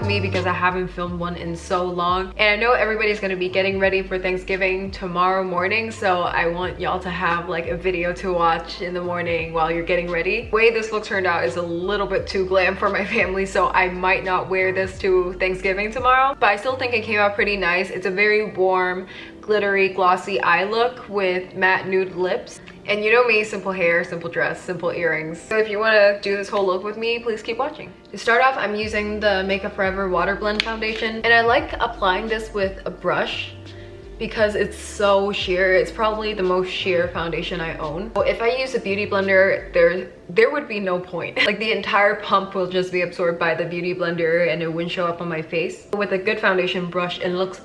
me because I haven't filmed one in so long. And I know everybody's gonna be getting ready for Thanksgiving tomorrow morning, so I want y'all to have like a video to watch in the morning while you're getting ready. The way this look turned out is a little bit too glam for my family, so I might not wear this to Thanksgiving tomorrow, but I still think it came out pretty nice. It's a very warm, glittery, glossy eye look with matte nude lips. And you know me, simple hair, simple dress, simple earrings. So if you want to do this whole look with me, please keep watching. To start off, I'm using the Makeup Forever Waterblend Foundation. And I like applying this with a brush because it's so sheer. It's probably the most sheer foundation I own. So if I use a beauty blender, there would be no point. Like the entire pump will just be absorbed by the beauty blender and it wouldn't show up on my face. With a good foundation brush, it looks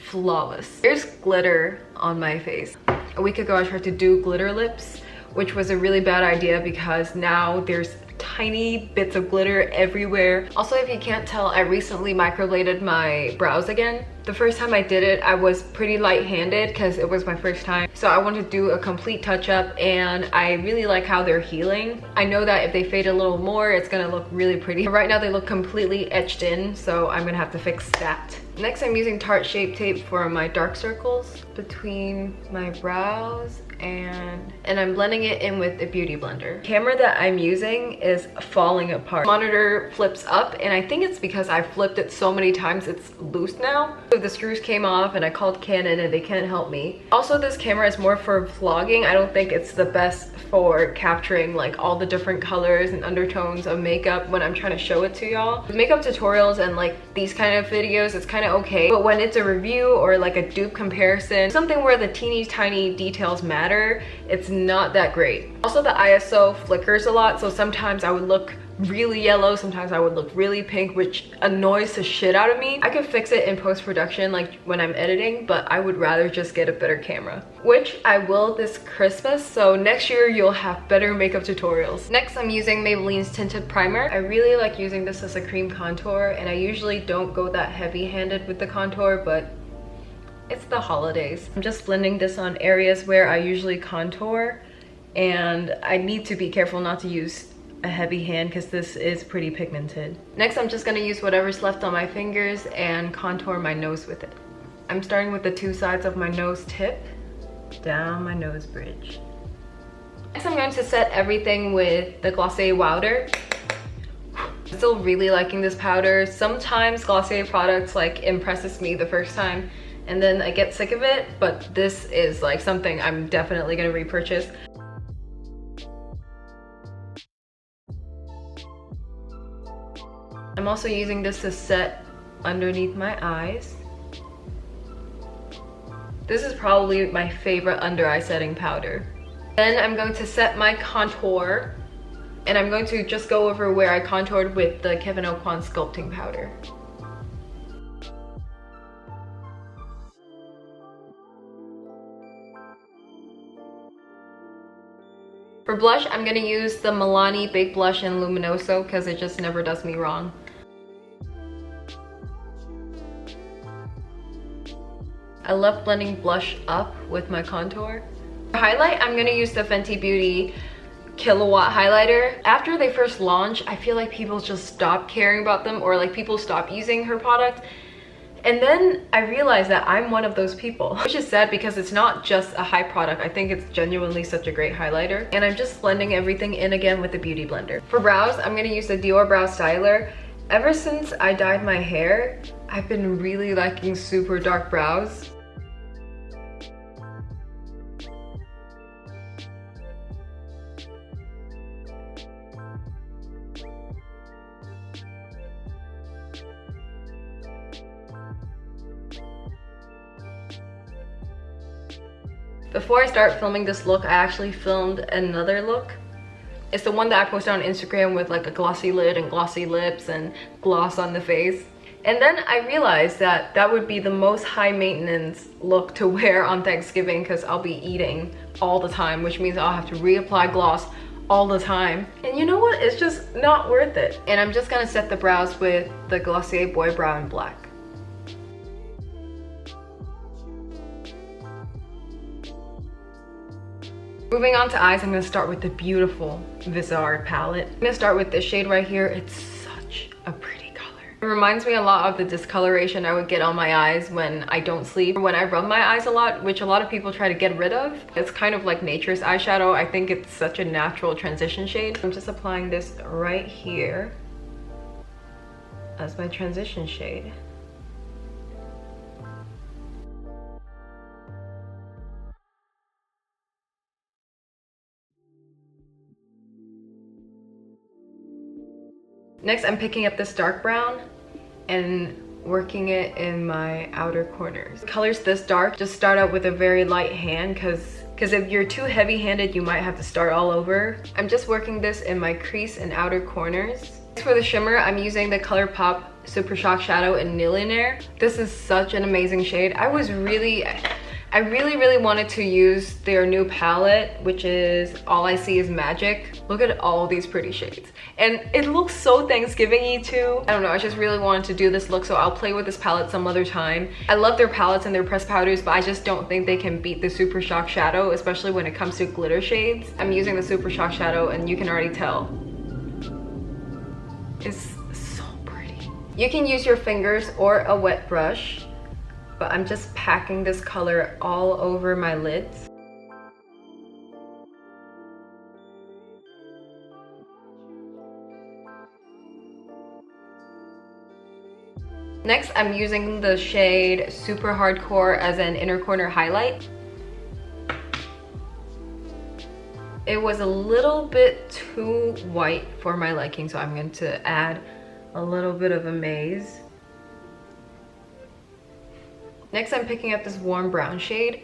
flawless. There's glitter on my face. A week ago I tried to do glitter lips, which was a really bad idea because now there's tiny bits of glitter everywhere. Also, if you can't tell, I recently microbladed my brows again. The first time I did it, I was pretty light-handed because it was my first time. So I wanted to do a complete touch-up and I really like how they're healing. I know that if they fade a little more, it's gonna look really pretty. But right now they look completely etched in, so I'm gonna have to fix that. Next, I'm using Tarte Shape Tape for my dark circles between my brows and I'm blending it in with the beauty blender. The camera that I'm using is falling apart. The monitor flips up and I think it's because I flipped it so many times it's loose now. So the screws came off and I called Canon and they can't help me. Also, this camera is more for vlogging. I don't think it's the best for capturing like all the different colors and undertones of makeup when I'm trying to show it to y'all. With makeup tutorials and like these kind of videos, it's kind of okay, but when it's a review or like a dupe comparison, something where the teeny tiny details matter, it's not that great. Also, the ISO flickers a lot, so sometimes I would look really yellow, sometimes I would look really pink, which annoys the shit out of me. I could fix it in post-production like when I'm editing, but I would rather just get a better camera, which I will this Christmas, so next year you'll have better makeup tutorials. Next, I'm using Maybelline's Tinted Primer. I really like using this as a cream contour, and I usually don't go that heavy-handed with the contour, but it's the holidays. I'm just blending this on areas where I usually contour, and I need to be careful not to use a heavy hand because this is pretty pigmented. Next, I'm just gonna use whatever's left on my fingers and contour my nose with it. I'm starting with the two sides of my nose tip down my nose bridge. Next, I'm going to set everything with the Glossier Wowder. I'm still really liking this powder. Sometimes Glossier products like impresses me the first time and then I get sick of it, but this is like something I'm definitely gonna repurchase. I'm also using this to set underneath my eyes. This is probably my favorite under eye setting powder. Then I'm going to set my contour, and I'm going to just go over where I contoured with the Kevyn Aucoin sculpting powder. For blush, I'm gonna use the Milani Big Blush in Luminoso because it just never does me wrong. I love blending blush up with my contour. For highlight, I'm gonna use the Fenty Beauty Killawaat highlighter. After they first launched, I feel like people just stopped caring about them, or like people stopped using her product. And then I realized that I'm one of those people, which is sad because it's not just a hype product. I think it's genuinely such a great highlighter. And I'm just blending everything in again with the beauty blender. For brows, I'm gonna use the Dior Brow Styler. Ever since I dyed my hair, I've been really liking super dark brows. Before I start filming this look, I actually filmed another look. It's the one that I posted on Instagram with like a glossy lid and glossy lips and gloss on the face. And then I realized that that would be the most high maintenance look to wear on Thanksgiving because I'll be eating all the time, which means I'll have to reapply gloss all the time. And you know what? It's just not worth it. And I'm just gonna set the brows with the Glossier Boy Brow in Black. Moving on to eyes, I'm gonna start with the beautiful viseart palette. I'm gonna start with this shade right here. It's such a pretty color. It reminds me a lot of the discoloration I would get on my eyes when I don't sleep, when I rub my eyes a lot, which a lot of people try to get rid of. It's kind of like nature's eyeshadow. I think it's such a natural transition shade. I'm just applying this right here as my transition shade. Next, I'm picking up this dark brown and working it in my outer corners. The color's this dark. Just start out with a very light hand because if you're too heavy-handed, you might have to start all over. I'm just working this in my crease and outer corners. For the shimmer, I'm using the Colourpop Super Shock Shadow in Nillionaire. This is such an amazing shade. I really wanted to use their new palette, which is All I See Is Magic. Look at all these pretty shades. And it looks so Thanksgiving-y too. I don't know, I just really wanted to do this look, so I'll play with this palette some other time. I love their palettes and their pressed powders, but I just don't think they can beat the Super Shock Shadow, especially when it comes to glitter shades. I'm using the Super Shock Shadow and you can already tell. It's so pretty. You can use your fingers or a wet brush, but I'm just packing this color all over my lids. Next, I'm using the shade Super Hardcore as an inner corner highlight. It was a little bit too white for my liking, so I'm going to add a little bit of Amaze. Next, I'm picking up this warm brown shade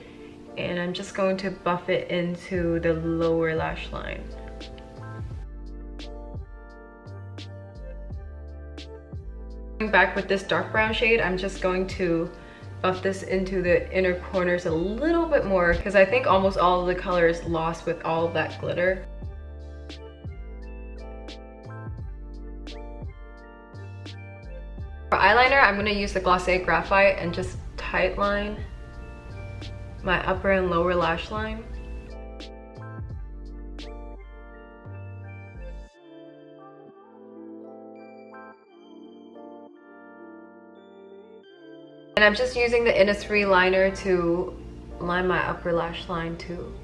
and I'm just going to buff it into the lower lash line. Going back with this dark brown shade, I'm just going to buff this into the inner corners a little bit more because I think almost all of the color is lost with all of that glitter. For eyeliner, I'm going to use the Glossier Graphite and just tightline my upper and lower lash line. And I'm just using the Innisfree liner to line my upper lash line too.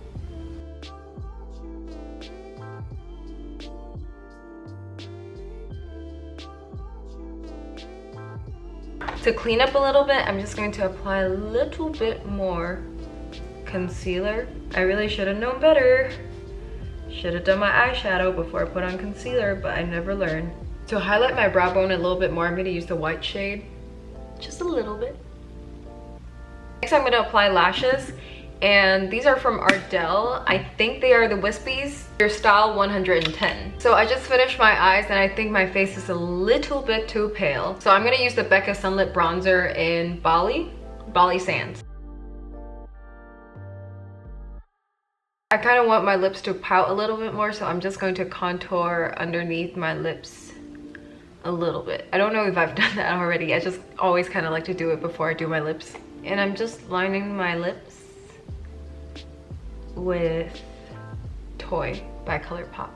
To clean up a little bit, I'm just going to apply a little bit more concealer. I really should have known better. Should have done my eyeshadow before I put on concealer, but I never learned. To highlight my brow bone a little bit more, I'm going to use the white shade. Just a little bit. Next, I'm going to apply lashes. And these are from Ardell. I think they are the Wispies. They're style 110. So I just finished my eyes and I think my face is a little bit too pale. So I'm going to use the Becca Sunlit Bronzer in Bali Sands. I kind of want my lips to pout a little bit more, so I'm just going to contour underneath my lips a little bit. I don't know if I've done that already. I just always kind of like to do it before I do my lips. And I'm just lining my lips with Toy by Colourpop.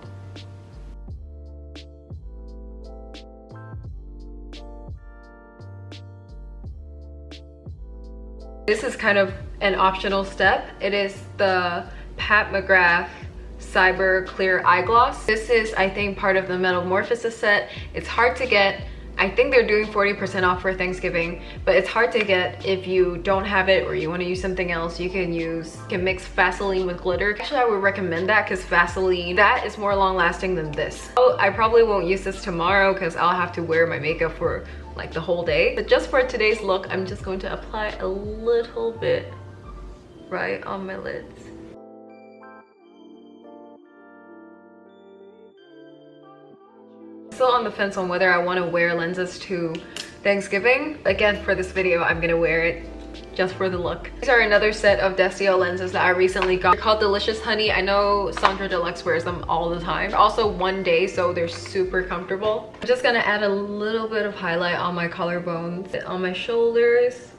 This is kind of an optional step. It is the McGrath Cyber Clear Eye Gloss. This is, I think, part of the Metamorphosis set. It's hard to get. I think they're doing 40% off for Thanksgiving, but it's hard to get if you don't have it or you want to use something else. You can mix Vaseline with glitter. Actually, I would recommend that because Vaseline, that is more long lasting than this. Oh, I probably won't use this tomorrow because I'll have to wear my makeup for like the whole day. But just for today's look, I'm just going to apply a little bit right on my lids. Still on the fence on whether I want to wear lenses to Thanksgiving. Again, for this video, I'm gonna wear it just for the look. These are another set of Desio lenses that I recently got. They're called Delicious Honey. I know Sandra Deluxe wears them all the time. They're also one day, so they're super comfortable. I'm just gonna add a little bit of highlight on my collarbones, on my shoulders.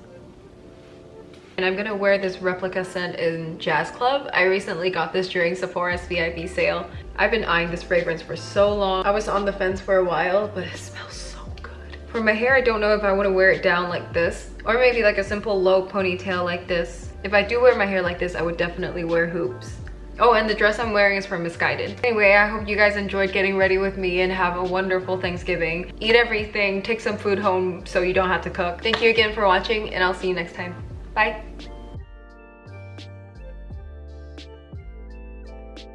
And I'm gonna wear this replica scent in Jazz Club. I recently got this during Sephora's VIP sale. I've been eyeing this fragrance for so long. I was on the fence for a while, but it smells so good. For my hair, I don't know if I want to wear it down like this, or maybe like a simple low ponytail like this. If I do wear my hair like this, I would definitely wear hoops. Oh, and the dress I'm wearing is from Misguided. Anyway, I hope you guys enjoyed getting ready with me and have a wonderful Thanksgiving. Eat everything, take some food home so you don't have to cook. Thank you again for watching, and I'll see you next time. Bye.